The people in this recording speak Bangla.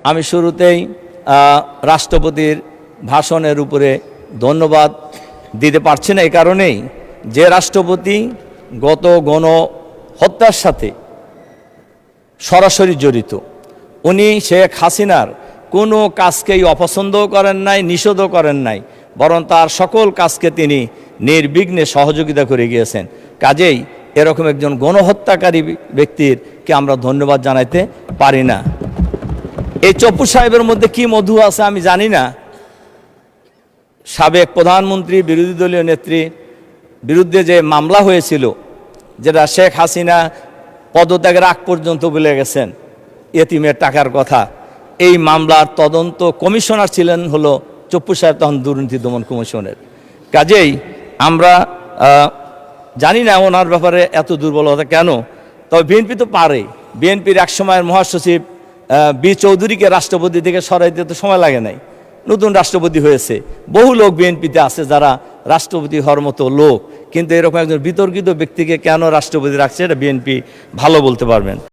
আমি শুরুতেই রাষ্ট্রপতির ভাষণের উপরে ধন্যবাদ দিতে পারছি না এই কারণেই যে রাষ্ট্রপতি গত গণহত্যার সাথে সরাসরি জড়িত, উনি শেখ হাসিনার কোনো কাজকেই অপছন্দও করেন নাই, নিষেধও করেন নাই, বরং তার সকল কাজকে তিনি নির্বিঘ্নে সহযোগিতা করে গিয়েছেন। কাজেই এরকম একজন গণহত্যাকারী ব্যক্তিরকে আমরা ধন্যবাদ জানাইতে পারি না। এই চপ্পু সাহেবের মধ্যে কি মধু আছে আমি জানি না। সাবেক প্রধানমন্ত্রী, বিরোধী দলীয় নেত্রী বিরুদ্ধে যে মামলা হয়েছিল, যেটা শেখ হাসিনা পদত্যাগের আগ পর্যন্ত বলে গেছেন এতিমের টাকার কথা, এই মামলার তদন্ত কমিশনার ছিলেন হলো চপ্পু সাহেব, তখন দুর্নীতি দমন কমিশনের। কাজেই আমরা জানি না ওনার ব্যাপারে এত দুর্বলতা কেন। তবে বিএনপি তো পারে। বিএনপির এক সময়ের মহাসচিব বি চৌধুরীকে রাষ্ট্রপতি থেকে সরাইতে তো সময় লাগে নাই, নতুন রাষ্ট্রপতি হয়েছে। বহু লোক বিএনপিতে আছে যারা রাষ্ট্রপতি হওয়ার মতো লোক, কিন্তু এরকম একজন বিতর্কিত ব্যক্তিকে কেন রাষ্ট্রপতি রাখছে এটা বিএনপি ভালো বলতে পারবেন।